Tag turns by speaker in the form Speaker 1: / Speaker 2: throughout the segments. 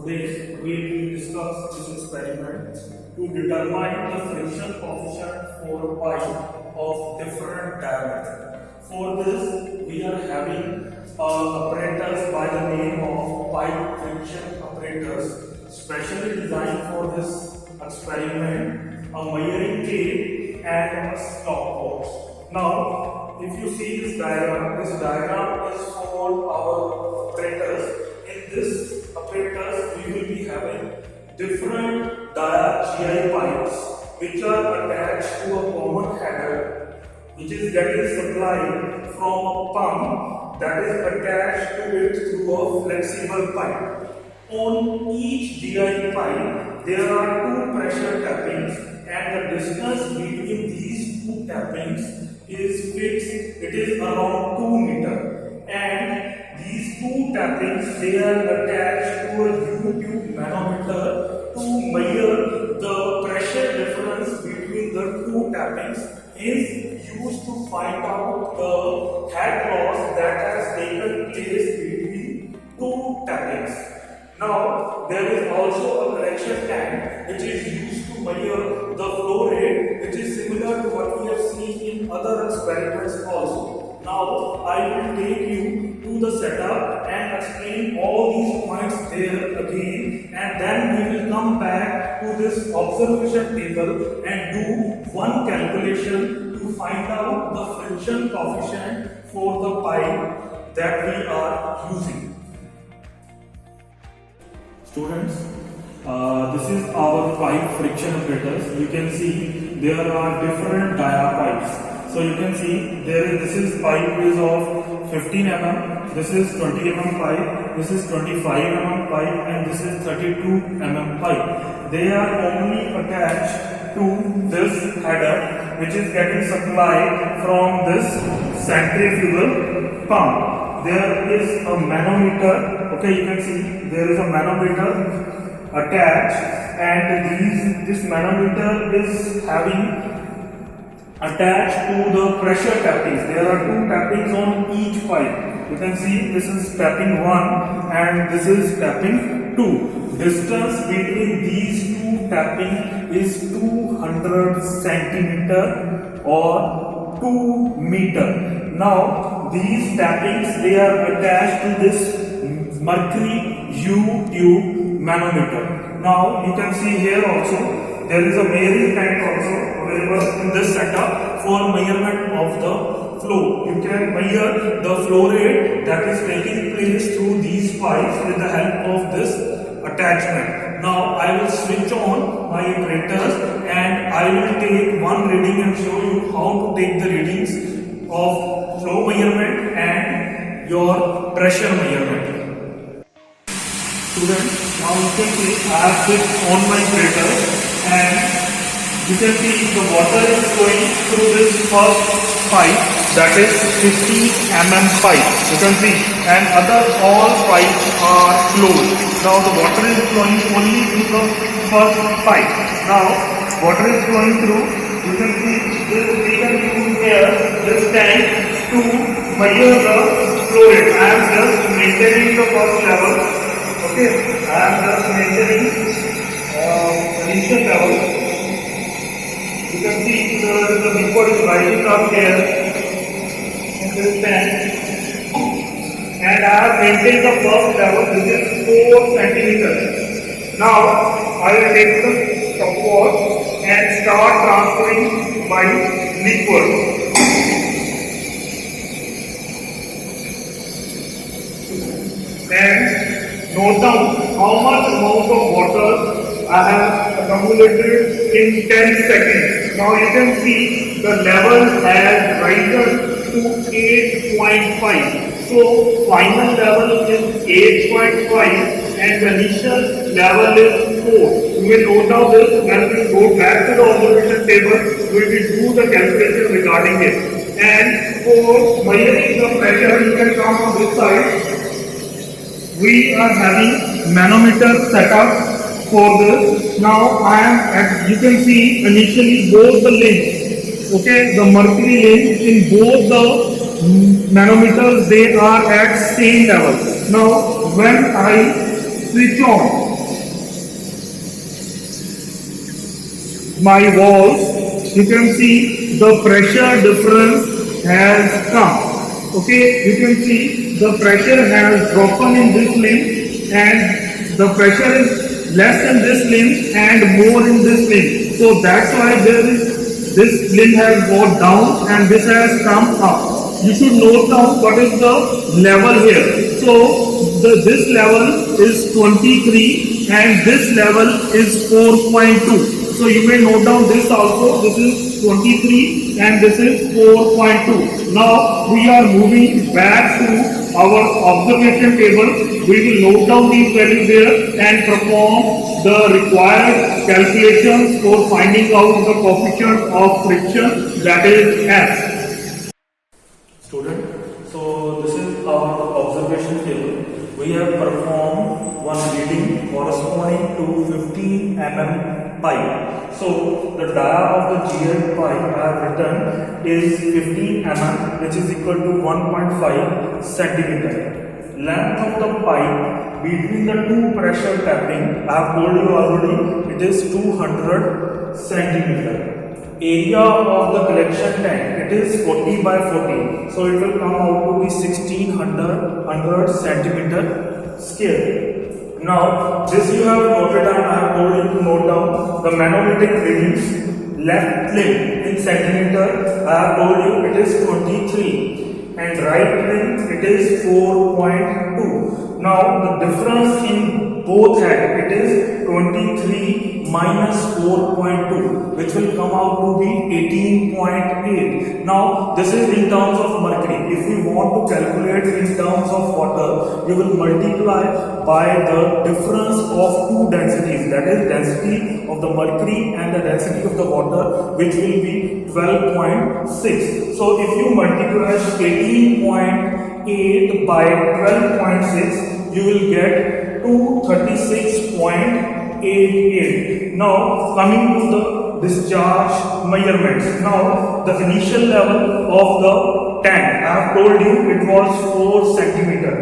Speaker 1: Today we will discuss this experiment to determine the friction coefficient for a pipe of different diameter. For this, we are having apparatus by the name of pipe friction apparatus, specially designed for this experiment, a measuring tape and a stopwatch. Now, if you see this diagram is for our apparatus. In this apparatus, we will be having different dia GI pipes which are attached to a common header, which is getting supplied from a pump that is attached to it through a flexible pipe. On each GI pipe, there are two pressure tappings, and the distance between these two tappings is fixed. It is around 2 meters, and these two tappings, they are attached to a U-tube manometer to measure the pressure difference between the two tappings is used to find out the head loss that has taken place between two tappings. Now, there is also a correction tank which is used to measure the flow rate, which is similar to what we have seen in other experiments also. Now, I will take you to the setup and explain all these points there again, and then we will come back to this observation table and do one calculation to find out the friction coefficient for the pipe that we are using. Students, this is our pipe friction apparatus. You can see there are different dia pipes. So you can see this is pipe is of 15 mm, this is 20 mm pipe, this is 25 mm pipe, and this is 32 mm pipe. They are only attached to this header, which is getting supplied from this centrifugal pump. There is a manometer. Okay, you can see there is a manometer attached, and this manometer is having attached to the pressure tappings. There are two tappings on each pipe. You can see this is tapping 1 and this is tapping 2. Distance between these two tapping is 200 centimeter or 2 meter. Now these tappings, they are attached to this mercury U-tube manometer. Now you can see here also there is a measuring tank also available in this setup for measurement of the flow. You can measure the flow rate that is taking place through these pipes with the help of this attachment. Now I will switch on my apparatus and I will take one reading and show you how to take the readings of flow measurement and your pressure measurement. Students, now you can see I have switched on my apparatus, and you can see the water is flowing through this first pipe, that is 50 mm pipe. You can see, and all pipes are closed. Now the water is flowing only through the first pipe. Now water is flowing through. You can see this, we can use here this tank to measure the flow rate. I am just maintaining the first level. Okay, I am just maintaining initial level. You can see the liquid is rising up here in this tank, and I have maintained the first level, which is 4 centimeters. Now I will take the stopwatch and start transferring my liquid. And note down how much amount of water I have accumulated in 10 seconds. Now you can see the level has risen to 8.5. So final level is 8.5 and the initial level is 4. You will note down this when we go back to the observation table. We will do the calculation regarding it. And for measuring the pressure, you can come on this side. We are having manometer set up for this. Now I am at, you can see initially both the links, okay, the mercury link in both the manometers, they are at same level. Now when I switch on my walls, you can see the pressure difference has come. Okay, you can see the pressure has broken in this limb and the pressure is less in this limb and more in this limb. So that's why this limb has gone down and this has come up. You should note down what is the level here. So this level is 23 and this level is 4.2. So you may note down this also. This is 23 and this is 4.2. Now we are moving back to our observation table. We will note down these values there and perform the required calculations for finding out the coefficient of friction, that is F. Student, so this is our observation table. We have performed one reading corresponding to 15 mm pipe. So the dia of the GL pipe I have written is 15 mm, which is equal to 1.5 centimeter. Length of the pipe between the two pressure tapping, I have told you already, it is 200 centimeter. Area of the collection tank, it is 40 by 40, so it will come out to be 1600 centimeter square. Now this you have noted down, I have told you to note down the manometric readings. Left limb in centimeter, I have told you it is 23 and right limb it is 4.2. Now the difference in both head, it is 23 minus 4.2, which will come out to be 18.8. Now this is in terms of mercury. If we want to calculate in terms of water, you will multiply by the difference of two densities, that is density of the mercury and the density of the water, which will be 12.6. So if you multiply 18.8 by 12.6, you will get 236.88. Now coming to the discharge measurements. Now the initial level of the tank, I have told you it was 4 centimeter.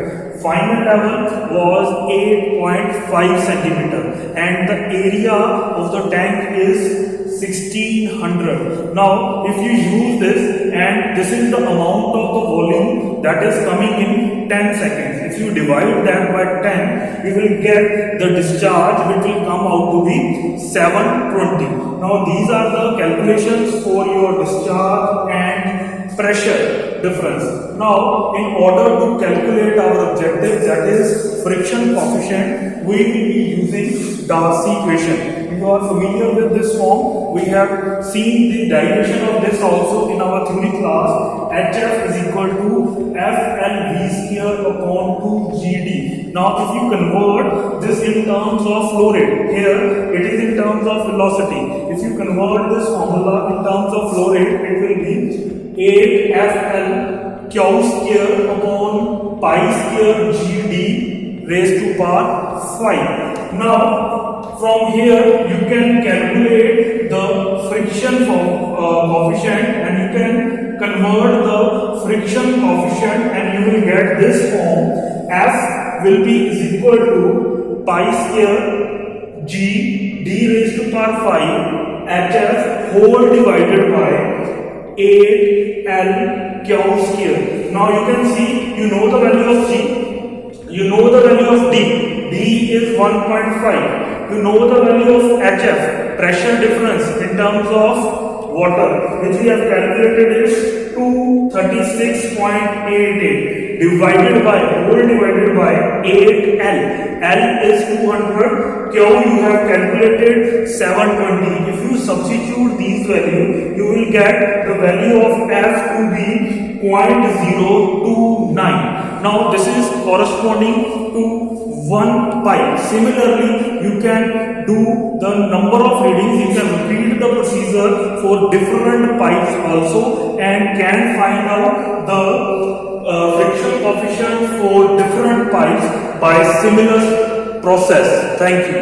Speaker 1: Final level was 8.5 centimeter and the area of the tank is 1600. Now if you use this, and this is the amount of the volume that is coming in 10 seconds. If you divide that by 10, you will get the discharge, which will come out to be 720. Now these are the calculations for your discharge and pressure difference. Now in order to calculate our objective, that is friction coefficient, we will be using Darcy equation. You are familiar with this form. We have seen the derivation of this also in our theory class. HF is equal to FLV square upon 2GD. Now if you convert this in terms of flow rate, here it is in terms of velocity. If you convert this formula in terms of flow rate, it will be 8FL Q square upon pi square GD raised to power 5. Now from here you can calculate the friction coefficient and you can convert the friction coefficient and you will get this form. F will be is equal to pi square G D raised to power 5 HF whole divided by 8L Q square. Now you can see, you know the value of G, you know the value of D. D is 1.5. You know the value of HF, pressure difference in terms of water, which we have calculated is 236.88 divided by 8L. L is 200, Q you have calculated 720. If you substitute these values, you will get the value of F to be 0.029. Now this is corresponding to 1 pipe. Similarly, you can do the number of readings. You can repeat the procedure for different pipes also and can find out the friction coefficient for different pipes by similar process. Thank you.